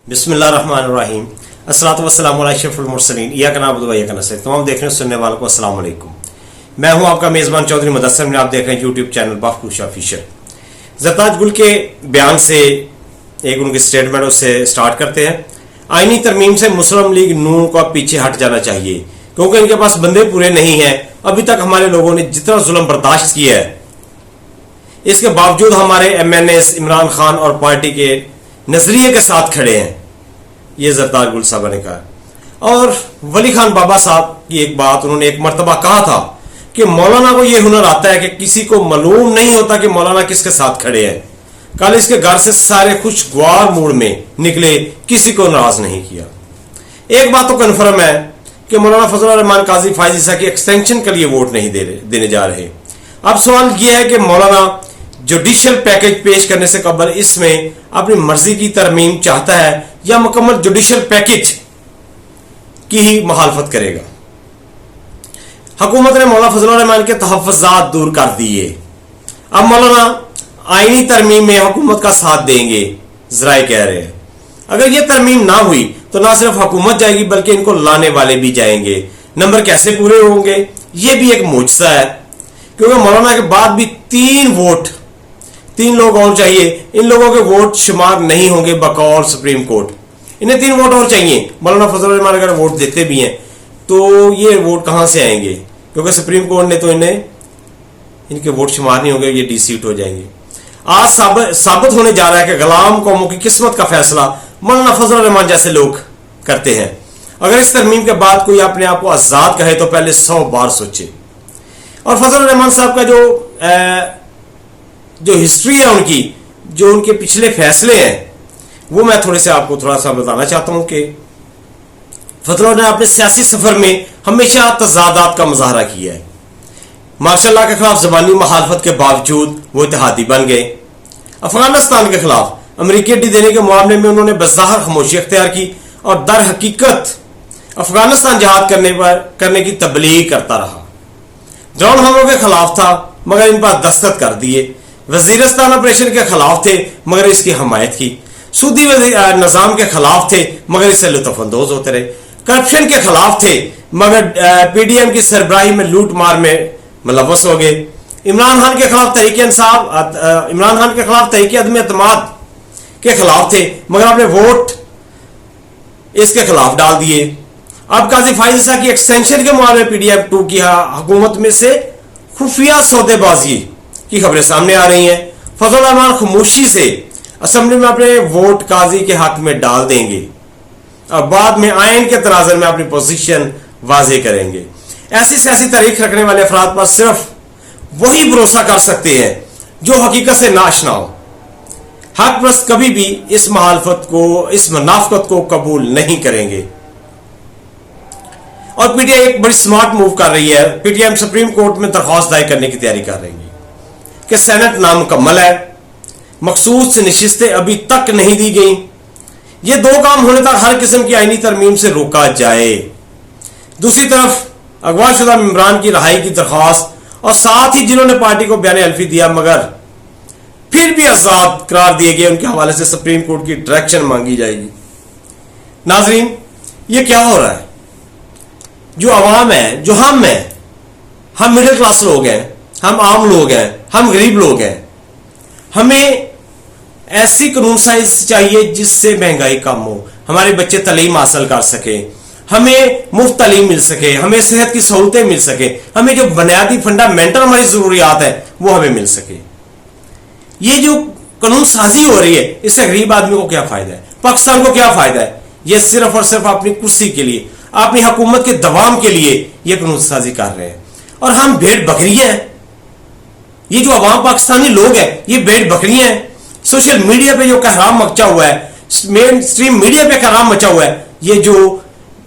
बिस्मिल्लाहिर्रहमानिर्रहीम अस्सलातु वस्सलामु अला अशरफुल मुरसलीन इय्याका नअबुदु व इय्याका नस्तईन। तमाम देखने सुनने वालों को अस्सलाम वालेकुम। मैं हूं आपका मेज़बान चौधरी मुदस्सिर में। आप देख रहे हैं यूट्यूब चैनल बाखूश ऑफिशियल। ज़रदाद गुल के बयान से एक उनकी स्टेटमेंट उससे स्टार्ट करते हैं। आईनी तरमीम से मुस्लिम लीग नून को पीछे हट जाना चाहिए क्योंकि इनके पास बंदे पूरे नहीं हैं। अभी तक हमारे लोगों ने जितना जुल्म बर्दाश्त किया है, इसके बावजूद हमारे MNAs इमरान खान और पार्टी के नजरिए के साथ खड़े हैं। ये ज़रदाद गुल साहब ने कहा। और वली खान बाबा साहब की एक बात उन्होंने एक मर्तबा कहा था कि मौलाना को यह हुनर आता है कि किसी को मालूम नहीं होता कि मौलाना किसके साथ खड़े हैं। कल इसके घर से सारे खुशगवार मूड में निकले, किसी को नाराज नहीं किया। एक बात तो कन्फर्म है कि मौलाना फजलुर रहमान काजी फायज ईसा की एक्सटेंशन के लिए वोट नहीं देने जा रहे। अब सवाल यह है कि मौलाना जुडिशियल पैकेज पेश करने से कबल इसमें अपनी मर्जी की तरमीम चाहता है या मुकम्मल जुडिशियल पैकेज की ही मुखालफत करेगा। हुकूमत ने मौलाना फजलुर रहमान के तहफ़्फ़ुज़ात दूर कर दिए। अब मौलाना आईनी तरमीम में हुकूमत का साथ देंगे, ज़राए कह रहे हैं। अगर यह तरमीम ना हुई तो ना सिर्फ हुकूमत जाएगी बल्कि इनको लाने वाले भी जाएंगे। नंबर कैसे पूरे होंगे, यह भी एक मुजज़ा है क्योंकि मौलाना के बाद भी तीन लोग और चाहिए। इन लोगों के वोट शुमार नहीं होंगे बकौल सुप्रीम कोर्ट। इन्हें 3 वोट और चाहिए। मौलाना फजलुर रहमान अगर वोट देते भी हैं तो ये वोट कहां से आएंगे, क्योंकि सुप्रीम कोर्ट ने तो इनके वोट शुमार नहीं होंगे, ये डिसीट हो जाएंगे। आज साबित होने जा रहा है कि गुलाम कौमों की किस्मत का फैसला मौलाना फजलुर रहमान जैसे लोग करते हैं। अगर इस तरमीम के बाद कोई अपने आप को आजाद कहे तो पहले 100 बार सोचे। और फजलुर रहमान साहब का जो हिस्ट्री है उनकी, जो उनके पिछले फैसले हैं, वो मैं थोड़ा सा बताना चाहता हूं कि फजलुर ने अपने सियासी सफर में हमेशा तजादात का मुजाहरा किया है। मार्शल के खिलाफ जबानी मुखालफत के बावजूद वो इत्तेहादी बन गए। अफगानिस्तान के खिलाफ अमरीकी अड्डी देने के मामले में उन्होंने बज़ाहिर खामोशी अख्तियार की और दर हकीकत अफगानिस्तान जहाद करने की तबलीग करता रहा। ड्रोन हमलों के खिलाफ था मगर इन पर दस्तखत कर दिए। वजीरिस्तान ऑपरेशन के खिलाफ थे मगर इसकी हमायत की। सूदी निजाम के खिलाफ थे मगर इससे लुत्फअंदोज होते रहे। करप्शन के खिलाफ थे मगर PDM की सरबराही में लूट मार में मुलव्वस हो गए। इमरान खान के खिलाफ तहरीक अदम एतमाद के खिलाफ थे मगर आपने वोट इसके खिलाफ डाल दिए। अब काजी फायज ईसा की एक्सटेंशन के मामले में PDM 2 की हुकूमत में से खुफिया सौदेबाजी की खबरें सामने आ रही हैं। फजलुर रहमान खामोशी से असेंबली में अपने वोट काजी के हक में डाल देंगे और बाद में आयन के तराजन में अपनी पोजीशन वाजे करेंगे। ऐसी सियासी तारीख रखने वाले अफराद पर सिर्फ वही भरोसा कर सकते हैं जो हकीकत से नाशना हो। हक परस्त कभी भी इस मुनाफकत को कबूल नहीं करेंगे। और PTI एक बड़ी स्मार्ट मूव कर रही है। PTM सुप्रीम कोर्ट में दरख्वास्त दायर करने की तैयारी कर रही है कि सेनेट नामुकम्मल है, मखसूस नशिस्तें अभी तक नहीं दी गई। ये 2 काम होने तक हर किस्म की आईनी तरमीम से रोका जाए। दूसरी तरफ अगवाशुदा मेंबरान की रहाई की दरख्वास्त और साथ ही जिन्होंने पार्टी को बयान अल्फी दिया मगर फिर भी आजाद करार दिए गए, उनके हवाले से सुप्रीम कोर्ट की डायरेक्शन मांगी जाएगी। नाजरीन, ये क्या हो रहा है? जो अवाम है, जो हम हैं, हम मिडिल क्लास लोग हैं, हम आम लोग हैं, हम गरीब लोग हैं। हमें ऐसी कानून साइज चाहिए जिससे महंगाई कम हो, हमारे बच्चे तालीम हासिल कर सके, हमें मुफ्त तालीम मिल सके, हमें सेहत की सहूलतें मिल सके, हमें जो बुनियादी फंडामेंटल हमारी जरूरियात है वो हमें मिल सके। ये जो कानून साजी हो रही है, इससे गरीब आदमी को क्या फायदा है, पाकिस्तान को क्या फायदा है? ये सिर्फ और सिर्फ अपनी कुर्सी के लिए, अपनी हुकूमत के दवाम के लिए ये कानून साजी कर रहे हैं। और हम भेड़ बकरियां हैं। ये जो अवाम पाकिस्तानी लोग हैं ये भेड़ बकरियां हैं। सोशल मीडिया पे जो कहराम मचा हुआ है, मेन स्ट्रीम मीडिया पे कहराम मचा हुआ है, ये जो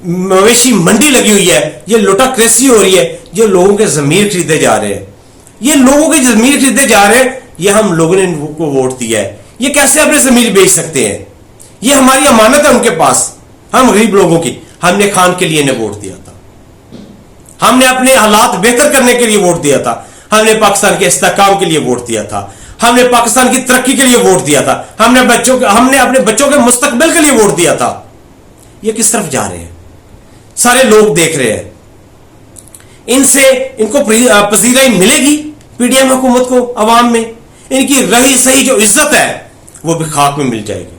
मवेशी मंडी लगी हुई है, ये लुटाक्रेसी हो रही है, ये लोगों के जमीर खरीदे जा रहे हैं। ये लोगों के जमीर खरीदे जा रहे हैं। ये हम लोगों ने इनको वोट दिया है, ये कैसे अपने जमीर बेच सकते हैं? ये हमारी अमानत है उनके पास, हम गरीब लोगों की। हमने खान के लिए वोट दिया था, हमने अपने हालात बेहतर करने के लिए वोट दिया था, हमने पाकिस्तान के इस्तेहकाम के लिए वोट दिया था, ہم نے پاکستان کی ترقی کے لیے ووٹ دیا تھا, ہم نے اپنے بچوں کے مستقبل کے لیے ووٹ دیا تھا. یہ کس طرف جا رہے ہیں؟ سارے لوگ دیکھ رہے ہیں. ان کو پذیرائی ملے گی پی ڈی ایم حکومت کو عوام میں؟ ان کی رہی سہی جو عزت ہے وہ بھی خاک میں مل جائے گی.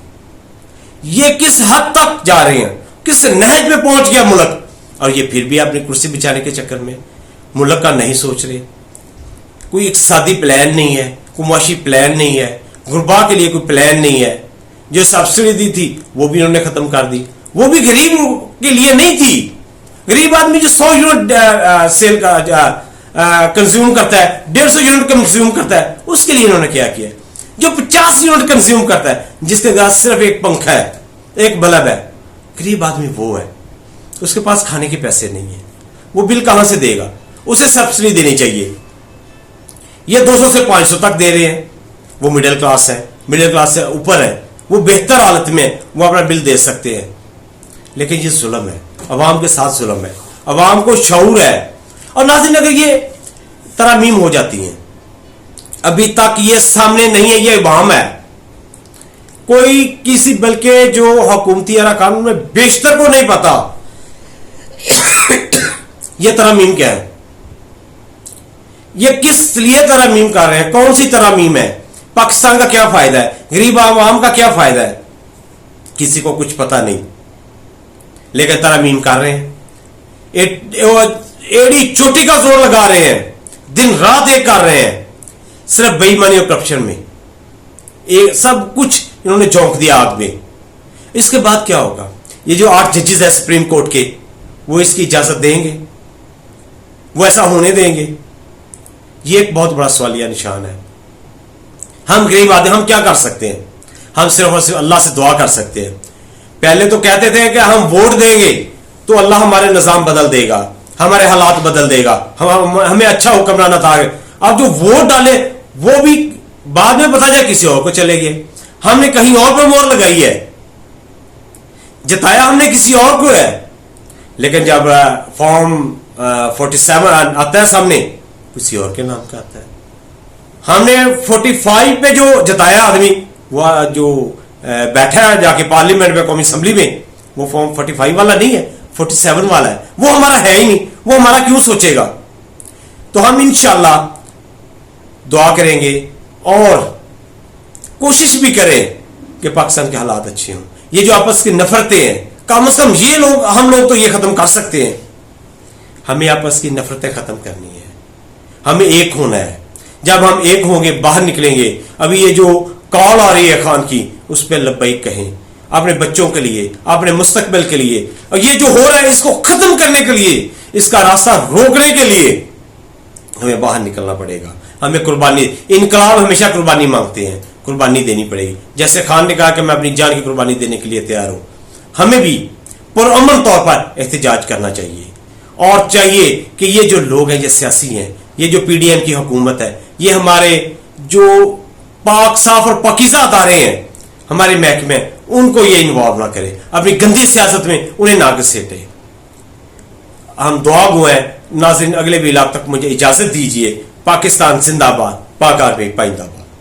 یہ کس حد تک جا رہے ہیں, کس نہج میں پہنچ گیا ملک, اور یہ پھر بھی اپنی کرسی بچانے کے چکر میں ملک کا نہیں سوچ رہے. کوئی اقتصادی پلان نہیں ہے, کوئی معاشی پلان نہیں ہے, غربا کے لیے کوئی پلان نہیں ہے. جو سبسڈی دی تھی وہ بھی انہوں نے ختم کر دی, وہ بھی غریب کے لیے نہیں تھی. غریب آدمی جو 100 یونٹ سیل کا کنزیوم کرتا ہے, 150 یونٹ کنزیوم کرتا ہے, اس کے لیے انہوں نے کیا کیا. جو 50 یونٹ کنزیوم کرتا ہے, جس کے پاس صرف ایک پنکھا ہے, ایک بلب ہے, غریب آدمی وہ ہے, اس کے پاس کھانے کے پیسے نہیں ہیں, وہ بل کہاں سے دے گا؟ اسے سبسڈی دینی چاہیے. یہ 200 سے 500 تک دے رہے ہیں, وہ مڈل کلاس ہے, مڈل کلاس سے اوپر ہے, وہ بہتر حالت میں وہ اپنا بل دے سکتے ہیں. لیکن یہ ظلم ہے, عوام کے ساتھ ظلم ہے, عوام کو شعور ہے. اور ناظرین, اگر یہ ترامیم ہو جاتی ہیں, ابھی تک یہ سامنے نہیں ہے, یہ ابہام ہے, کوئی کسی بلکہ جو حکومتی ارکان میں بیشتر کو نہیں پتا یہ ترامیم کیا ہے, یہ کس لیے ترامیم کر رہے ہیں, کون سی ترامیم ہے, پاکستان کا کیا فائدہ ہے, غریب عوام کا کیا فائدہ ہے, کسی کو کچھ پتا نہیں. لیکن ترامیم کر رہے ہیں, ایڑی چوٹی کا زور لگا رہے ہیں, دن رات ایک کر رہے ہیں, صرف بے ایمانی اور کرپشن میں سب کچھ انہوں نے جھونک دیا آگ میں. اس کے بعد کیا ہوگا؟ یہ جو 8 ججز ہیں سپریم کورٹ کے, وہ اس کی اجازت دیں گے؟ وہ ایسا ہونے دیں گے؟ یہ ایک بہت بڑا سوالیہ نشان ہے. ہم غریب آدمی ہم کیا کر سکتے ہیں؟ ہم صرف اور صرف اللہ سے دعا کر سکتے ہیں. پہلے تو کہتے تھے کہ ہم ووٹ دیں گے تو اللہ ہمارے نظام بدل دے گا, ہمارے حالات بدل دے گا, ہمیں اچھا حکمران عطا ہے. اب جو ووٹ ڈالے وہ بھی بعد میں پتا جائے کسی اور کو چلے گئے. ہم نے کہیں اور پر مور لگائی ہے, جتایا ہم نے کسی اور کو ہے, لیکن جب فارم 47 آتا ہے سامنے, کسی اور کے نام کا آتا ہے. ہم نے 45 پہ جو جتایا آدمی, وہ جو بیٹھا ہے جا کے پارلیمنٹ میں, قومی اسمبلی میں, وہ فارم 45 والا نہیں ہے, 47 والا ہے. وہ ہمارا ہے ہی نہیں, وہ ہمارا کیوں سوچے گا؟ تو ہم انشاءاللہ دعا کریں گے اور کوشش بھی کریں کہ پاکستان کے حالات اچھے ہوں. یہ جو آپس کی نفرتیں ہیں, کم از کم یہ لوگ, ہم لوگ تو یہ ختم کر سکتے ہیں. ہمیں آپس کی نفرتیں ختم کرنی ہے, ہمیں ایک ہونا ہے. جب ہم ایک ہوں گے, باہر نکلیں گے. ابھی یہ جو کال آ رہی ہے خان کی, اس پہ لبیک کہیں, اپنے بچوں کے لیے, اپنے مستقبل کے لیے. اور یہ جو ہو رہا ہے اس کو ختم کرنے کے لیے, اس کا راستہ روکنے کے لیے ہمیں باہر نکلنا پڑے گا. ہمیں قربانی, انقلاب ہمیشہ قربانی مانگتے ہیں, قربانی دینی پڑے گی. جیسے خان نے کہا کہ میں اپنی جان کی قربانی دینے کے لیے تیار ہوں, ہمیں بھی پرامن طور پر احتجاج کرنا چاہیے. اور چاہیے کہ یہ جو لوگ ہیں, یہ سیاسی ہیں, یہ جو پی ڈی ایم کی حکومت ہے, یہ ہمارے جو پاک صاف اور پاکیزہ ادارے ہیں ہمارے محکمے, ان کو یہ انوالو نہ کرے, اپنی گندی سیاست میں انہیں نہ گھسیٹے. ہم دعا گو ہیں. ناظرین, اگلے ویلاگ تک مجھے اجازت دیجیے. پاکستان زندہ باد, پاک آرمی پائندہ باد.